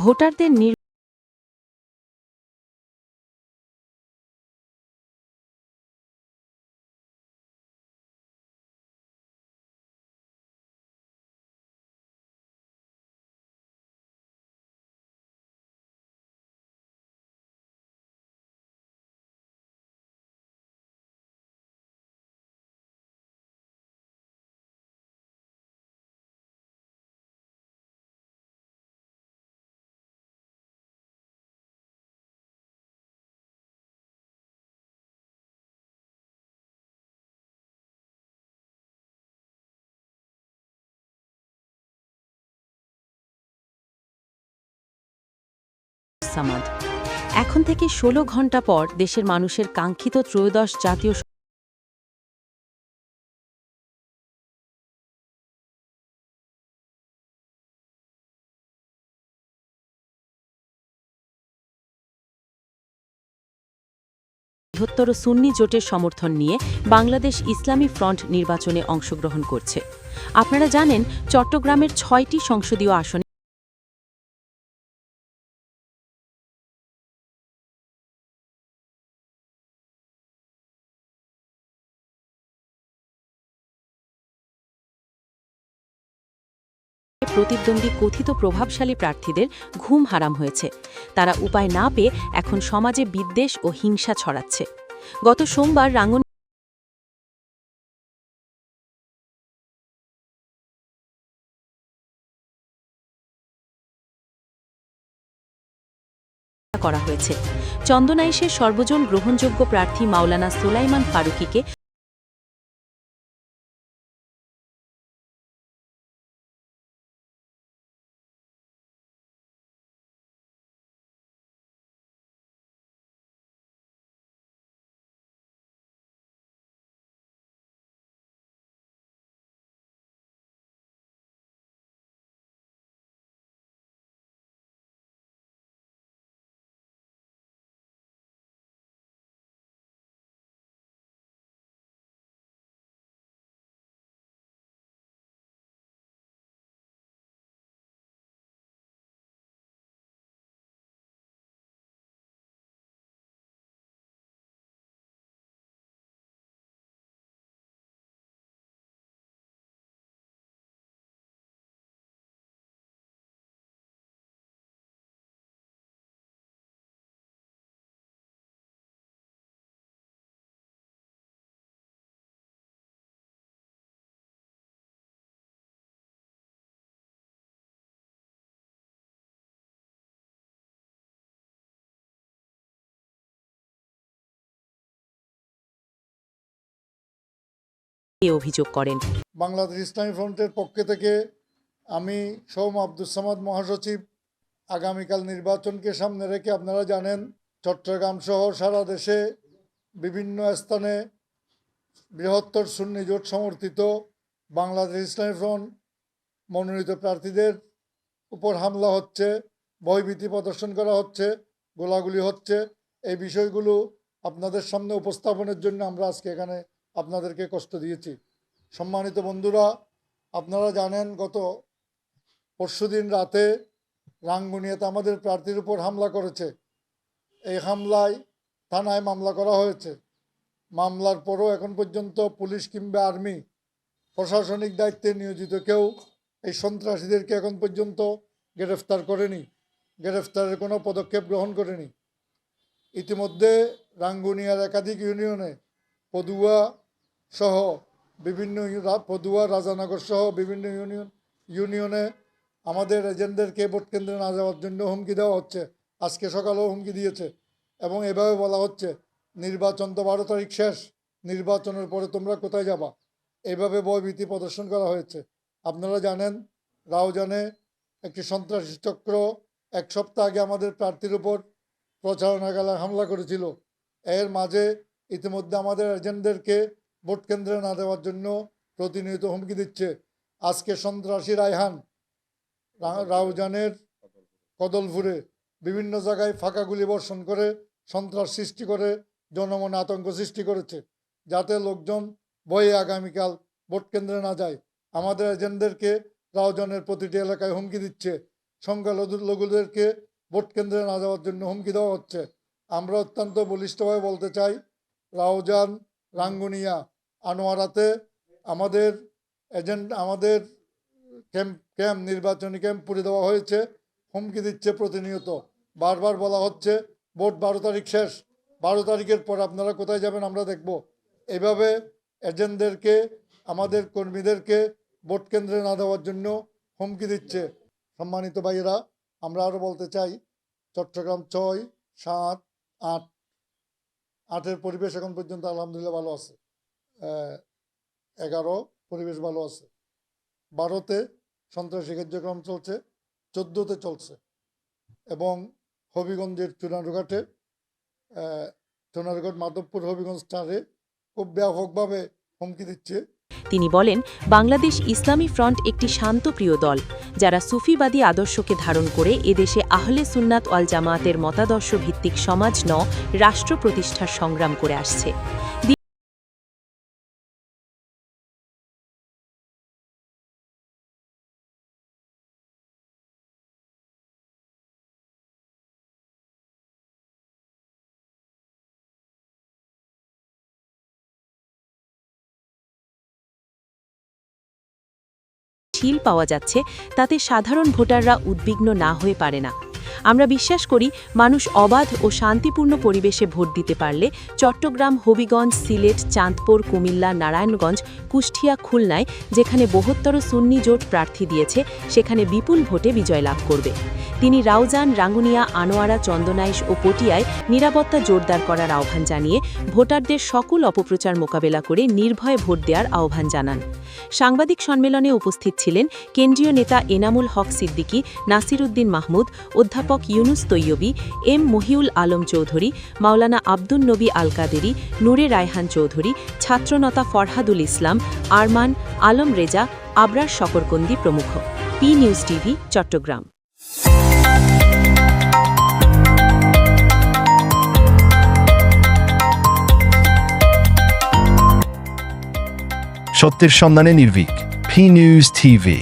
ভোটারদের সামাদ এখন থেকে ১৬ ঘণ্টা পর দেশের মানুষের কাঙ্ক্ষিত ত্রয়োদশ জাতীয় বৃহত্তর সুন্নি জোটের সমর্থন নিয়ে বাংলাদেশ ইসলামী ফ্রন্ট নির্বাচনে অংশগ্রহণ করছে। আপনারা জানেন, চট্টগ্রামের ৬টি সংসদীয় আসনে প্রতিদ্বন্দ্বী কথিত প্রভাবশালী প্রার্থীদের ঘুম হারাম হয়েছে। তারা উপায় না পেয়ে এখন সমাজে বিদ্বেষ ও হিংসা ছড়াচ্ছে। গত সোমবার রাঙ্গুনিয়া করা হয়েছে। চন্দনাইশের সর্বজন গ্রহণযোগ্য প্রার্থী মাওলানা সুলাইমান ফারুকীকে অভিযোগ করেন। বাংলাদেশ ইসলামী ফ্রন্টের পক্ষ থেকে আমি সৌম আব্দুস সামাদ মহাসচিব আগামীকাল নির্বাচনকে সামনে রেখে আপনারা জানেন চট্টগ্রাম সহ সারা দেশে বিভিন্ন স্থানে বৃহত্তর সুন্নি জোট সমর্থিত বাংলাদেশ ইসলামী ফ্রন্ট মনোনীত প্রার্থীদের উপর হামলা হচ্ছে, ভয়ভীতি প্রদর্শন করা হচ্ছে, গোলাগুলি হচ্ছে। এই বিষয়গুলো আপনাদের সামনে উপস্থাপনের জন্য আমরা আজকে এখানে আপনাদেরকে কষ্ট দিয়েছি। সম্মানিত বন্ধুরা, আপনারা জানেন গত পরশুদিন রাতে রাঙ্গুনিয়াতে আমাদের প্রার্থীর উপর হামলা করেছে। এই হামলায় থানায় মামলা করা হয়েছে। মামলার পরও এখন পর্যন্ত পুলিশ কিংবা আর্মি প্রশাসনিক দায়িত্বে নিয়োজিত কেউ এই সন্ত্রাসীদেরকে এখন পর্যন্ত গ্রেফতার করেনি, গ্রেফতারের কোনো পদক্ষেপ গ্রহণ করেনি। ইতিমধ্যে রাঙ্গুনিয়ার একাধিক ইউনিয়নে পদুয়া সহ বিভিন্ন পদুয়া রাজানগর সহ বিভিন্ন ইউনিয়নে আমাদের এজেন্টদেরকে ভোট কেন্দ্রে না যাওয়ার জন্য হুমকি দেওয়া হচ্ছে। আজকে সকালেও হুমকি দিয়েছে এবং এভাবে বলা হচ্ছে নির্বাচন তো 12 তারিখ শেষ, নির্বাচনের পরে তোমরা কোথায় যাবা, এইভাবে ভয়ভীতি প্রদর্শন করা হয়েছে। আপনারা জানেন রাউজানে একটি সন্ত্রাসী চক্র এক সপ্তাহ আগে আমাদের প্রার্থীর উপর প্রচারণাগালা হামলা করেছিল। এর মাঝে ইতিমধ্যে আমাদের এজেন্টদেরকে ভোট কেন্দ্রে না দেওয়ার জন্য প্রতিনিয়ত হুমকি দিচ্ছে। আজকে সন্ত্রাসী রায়হান রাউজানের কদলপুরে বিভিন্ন জায়গায় ফাঁকা গুলি বর্ষণ করে সন্ত্রাস সৃষ্টি করে জনমনে আতঙ্ক সৃষ্টি করেছে, যাতে লোকজন ভয়ে আগামীকাল ভোট কেন্দ্রে না যায়। আমাদের এজেন্টদেরকে রাউজানের প্রতিটি এলাকায় হুমকি দিচ্ছে। সংখ্যালঘুদেরকে ভোট কেন্দ্রে না যাওয়ার জন্য হুমকি দেওয়া হচ্ছে। আমরা অত্যন্ত বলিষ্ঠভাবে বলতে চাই, রাউজান, রাঙ্গুনিয়া, আনোয়ারাতে আমাদের আমাদের নির্বাচনী ক্যাম্প পুড়ে দেওয়া হয়েছে, হুমকি দিচ্ছে প্রতিনিয়ত। বারবার বলা হচ্ছে ভোট 12 তারিখ শেষ, 12 তারিখের পর আপনারা কোথায় যাবেন আমরা দেখব। এইভাবে এজেন্টদেরকে, আমাদের কর্মীদেরকে ভোট কেন্দ্রে না দেওয়ার জন্য হুমকি দিচ্ছে। সম্মানিত ভাইয়েরা, আমরা আরও বলতে চাই, চট্টগ্রাম 6, 7, 8 পরিবেশ এখন পর্যন্ত আলহামদুলিল্লাহ ভালো আছে। 11 পরিবেশ ভালো আছে। 12তে সন্ত্রাসী কার্যক্রম চলছে, 14তে চলছে, এবং হবিগঞ্জের চুনারঘাট মাধবপুর হবিগঞ্জ স্টারে খুব ব্যাপকভাবে হুমকি দিচ্ছে। তিনি বলেন, বাংলাদেশ ইসলামী ফ্রন্ট একটি শান্তপ্রিয় দল, যারা সুফিবাদী আদর্শকে ধারণ করে এদেশে আহলে সুন্নাত ওয়াল জামায়াতের মতাদর্শ ভিত্তিক সমাজ রাষ্ট্র প্রতিষ্ঠার সংগ্রাম করে আসছে। ঢিল পাওয়া যাচ্ছে, তাতে সাধারণ ভোটাররা উদ্বিগ্ন না হয়ে পারে না। আমরা বিশ্বাস করি, মানুষ অবাধ ও শান্তিপূর্ণ পরিবেশে ভোট দিতে পারলে চট্টগ্রাম, হবিগঞ্জ, সিলেট, চাঁদপুর, কুমিল্লা, নারায়ণগঞ্জ, কুষ্টিয়া, খুলনায় যেখানে 72 সুন্নি জোট প্রার্থী দিয়েছে, সেখানে বিপুল ভোটে বিজয় লাভ করবে। তিনি রাউজান, রাঙ্গুনিয়া, আনোয়ারা, চন্দনাইশ ও পটিয়ায় নিরাপত্তা জোরদার করার আহ্বান জানিয়ে ভোটারদের সকল অপপ্রচার মোকাবেলা করে নির্ভয়ে ভোট দেওয়ার আহ্বান জানান। সাংবাদিক সম্মেলনে উপস্থিত ছিলেন কেন্দ্রীয় নেতা এনামুল হক সিদ্দিকী, নাসির উদ্দিন মাহমুদ, অধ্যাপক ইউনুস তৈয়বী, এম মহিউল আলম চৌধুরী, মাওলানা আব্দুন নবী আল কাদেরী, নূরে রায়হান চৌধুরী, ছাত্রনেতা ফরহাদুল ইসলাম, আরমান, আলম রেজা, আবরার শকরকন্দি প্রমুখ। P news TV, Chattogram. সত্যের সন্ধানে নির্ভীক, পি নিউজ টিভি।